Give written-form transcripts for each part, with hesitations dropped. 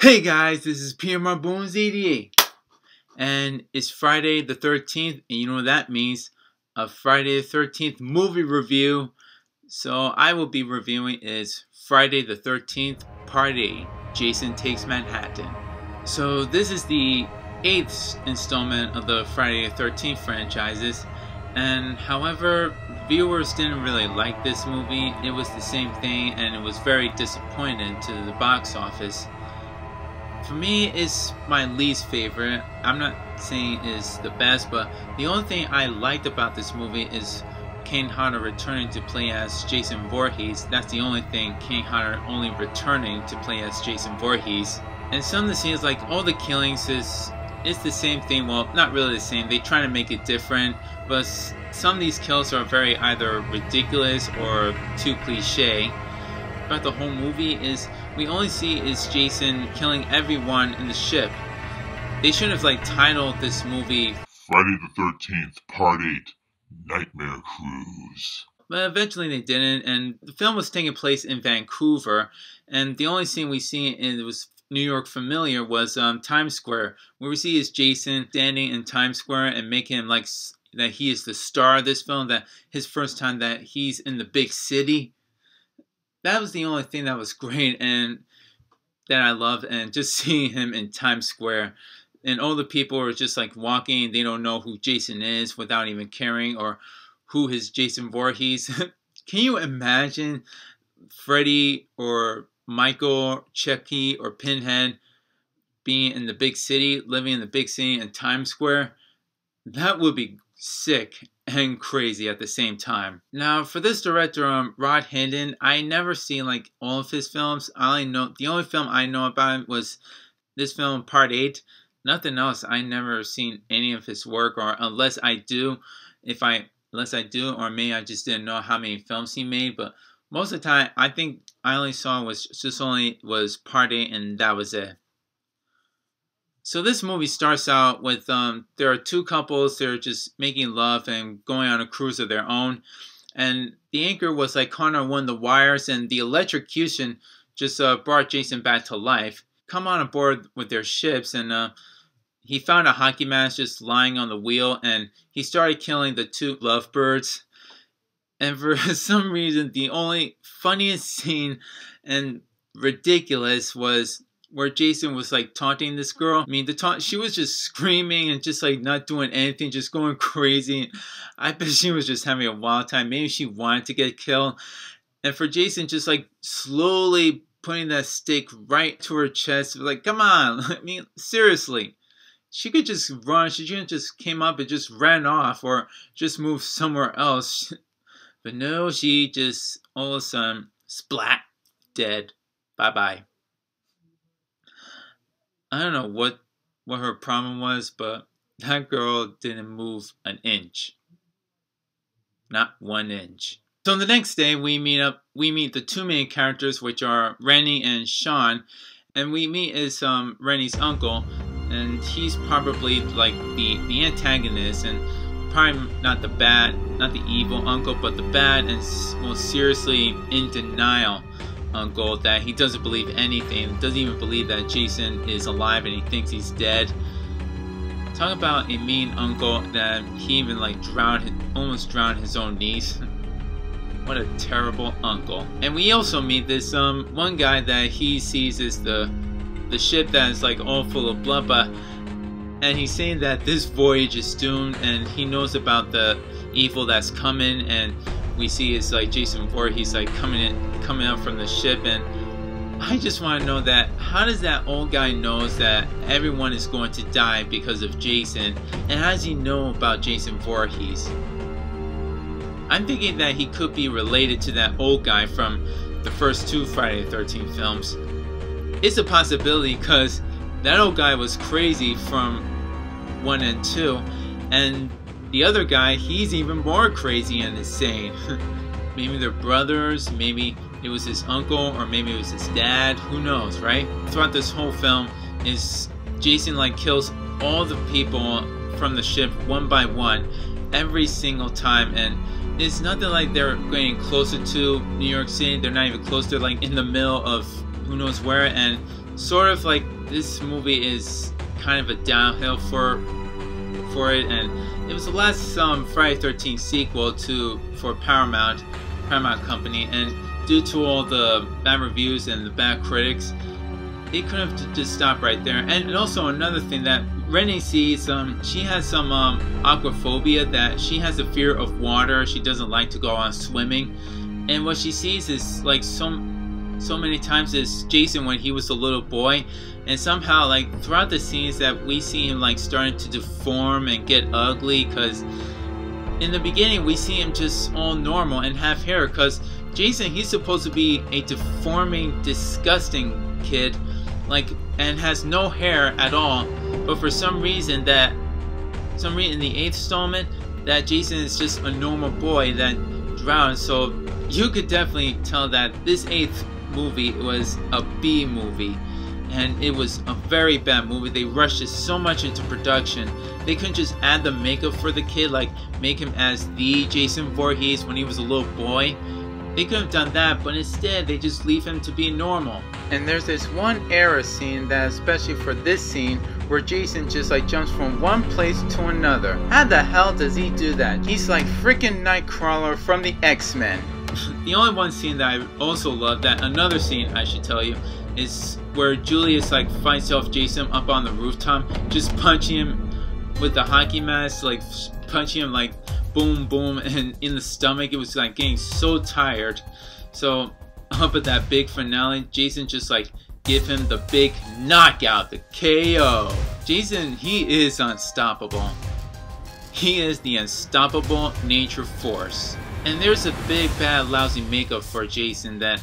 Hey guys, this is P.M.R.Bonez88, and it's Friday the 13th, and you know what that means, a Friday the 13th movie review. So I will be reviewing is Friday the 13th Part 8, Jason Takes Manhattan. So this is the 8th installment of the Friday the 13th franchises, and however, viewers didn't really like this movie. It was the same thing, and it was very disappointing to the box office. For me, it's my least favorite. I'm not saying it's the best, but the only thing I liked about this movie is Kane Hodder returning to play as Jason Voorhees. That's the only thing, Kane Hodder only returning to play as Jason Voorhees. And some of the scenes, like all the killings, is the same thing. Well, not really the same. They try to make it different, but some of these kills are very either ridiculous or too cliche. But the whole movie is, we only see is Jason killing everyone in the ship. They should have titled this movie Friday the 13th Part 8 Nightmare Cruise. But eventually they didn't, and the film was taking place in Vancouver, and the only scene we see in it was New York familiar was Times Square, where we see is Jason standing in Times Square and making him that he is the star of this film, that his first time that he's in the big city. That was the only thing that was great and that I loved, and just seeing him in Times Square. And all the people are just walking, they don't know who Jason is without even caring, or who is Jason Voorhees. Can you imagine Freddy or Michael, Chucky, or Pinhead being in the big city, living in the big city in Times Square? That would be sick and crazy at the same time. Now, for this director, Rod Hindon, I never seen all of his films. The only film I know about was this film, Part 8. Nothing else. I never seen any of his work, or unless I do, or maybe I just didn't know how many films he made. But most of the time, I think I only saw was Part 8, and that was it. So this movie starts out with, there are two couples, they're just making love and going on a cruise of their own. And the anchor was caught on one of the wires, and the electrocution just brought Jason back to life. Come on aboard with their ships, and he found a hockey mask just lying on the wheel, and he started killing the two lovebirds. And for some reason, the only funniest scene and ridiculous was where Jason was taunting this girl. I mean, she was just screaming and just not doing anything, just going crazy. I bet she was just having a wild time. Maybe she wanted to get killed. And for Jason just slowly putting that stick right to her chest, come on, I mean, seriously. She could just run. She could just came up and just ran off, or just moved somewhere else. But no, she just all of a sudden, splat, dead. Bye-bye. I don't know what her problem was, but that girl didn't move an inch. Not 1 inch. So the next day we meet the two main characters, which are Rennie and Sean, and we meet is Rennie's uncle, and he's probably the antagonist, and probably not the evil uncle, but the bad and most seriously in denial uncle, that he doesn't believe anything, doesn't even believe that Jason is alive, and he thinks he's dead. Talk about a mean uncle that he even almost drowned his own niece. What a terrible uncle. And we also meet this one guy that he sees is the ship that is all full of blood, and he's saying that this voyage is doomed, and he knows about the evil that's coming, and we see is Jason Voorhees coming up from the ship. And I just want to know that, how does that old guy knows that everyone is going to die because of Jason, and how does he know about Jason Voorhees? I'm thinking that he could be related to that old guy from the first two Friday the 13th films. It's a possibility, because that old guy was crazy from 1 and 2, and the other guy, he's even more crazy and insane. Maybe they're brothers, maybe it was his uncle, or maybe it was his dad, who knows, right? Throughout this whole film is Jason kills all the people from the ship one by one every single time, and it's nothing they're getting closer to New York City. They're not even close. They're in the middle of who knows where, and sort of like this movie is kind of a downhill for it, and it was the last Friday the 13th sequel for Paramount Company, and due to all the bad reviews and the bad critics, they could have just stopped right there. And also another thing that Renee sees, she has some aquaphobia, that she has a fear of water. She doesn't like to go on swimming, and what she sees is like so many times is Jason when he was a little boy, and somehow like throughout the scenes that we see him like starting to deform and get ugly, because in the beginning we see him just all normal and have hair, because Jason, he's supposed to be a deforming, disgusting kid, like, and has no hair at all, but for some reason in the 8th installment, that Jason is just a normal boy that drowned. So you could definitely tell that this 8th movie was a B movie, and it was a very bad movie. They rushed it so much into production. They couldn't just add the makeup for the kid, like make him as the Jason Voorhees when he was a little boy. They could have done that, but instead they just leave him to be normal. And there's this one era scene that, especially for this scene, where Jason just like jumps from one place to another. How the hell does he do that? He's like freaking Nightcrawler from the X-Men. The only one scene that I also love, that another scene I should tell you, is where Julius like fights off Jason up on the rooftop, just punching him with the hockey mask, like punching him like boom boom and in the stomach. It was like getting so tired. So up at that big finale, Jason just like give him the big knockout, the KO. Jason, he is unstoppable. He is the unstoppable nature force. And there's a big bad lousy makeup for Jason, that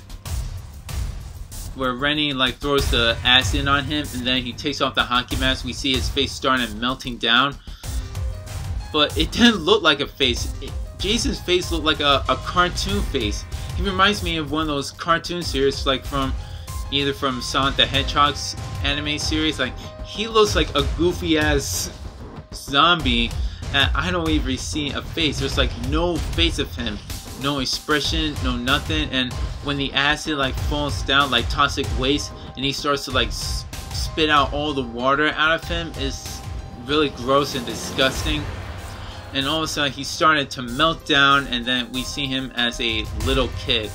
where Rennie like throws the acid on him and then he takes off the hockey mask. We see his face starting melting down, but it didn't look like a face. Jason's face looked like a cartoon face. He reminds me of one of those cartoon series, like either from Sonic the Hedgehog's anime series. Like, he looks like a goofy ass zombie, and I don't even see a face. There's like no face of him, no expression, no nothing. And when the acid like falls down like toxic waste and he starts to like spit out all the water out of him, is really gross and disgusting. And all of a sudden he started to melt down, and then we see him as a little kid.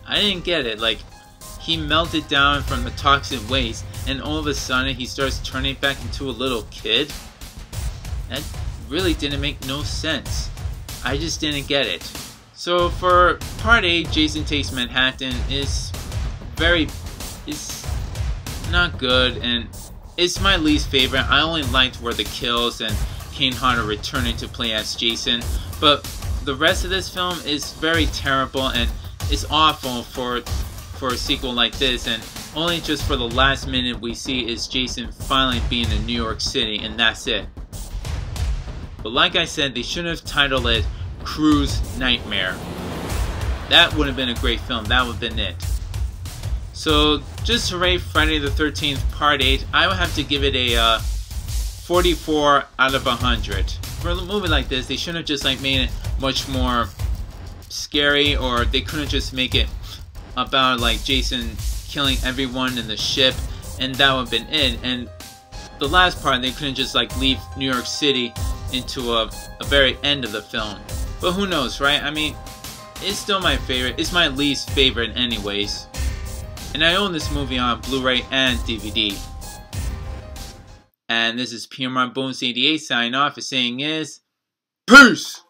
I didn't get it. Like, he melted down from the toxic waste, and all of a sudden he starts turning back into a little kid. That really didn't make no sense. I just didn't get it. So for part 8, Jason Takes Manhattan is not good, and it's my least favorite. I only liked where the kills and Kane Hodder returning to play as Jason, but the rest of this film is very terrible, and it's awful for a sequel like this. And only just for the last minute we see is Jason finally being in New York City, and that's it. But like I said, they shouldn't have titled it Cruise Nightmare. That would have been a great film. That would have been it. So just to rate Friday the 13th Part 8, I would have to give it a 44 out of 100. For a movie like this, they shouldn't have just like made it much more scary, or they couldn't just make it about like Jason killing everyone in the ship, and that would have been it. And the last part, they couldn't just like leave New York City into a very end of the film. But who knows, right? I mean, it's still my favorite. It's my least favorite anyways. And I own this movie on Blu-ray and DVD. And this is P.M.R.Bonez88 signing off. His saying is, peace!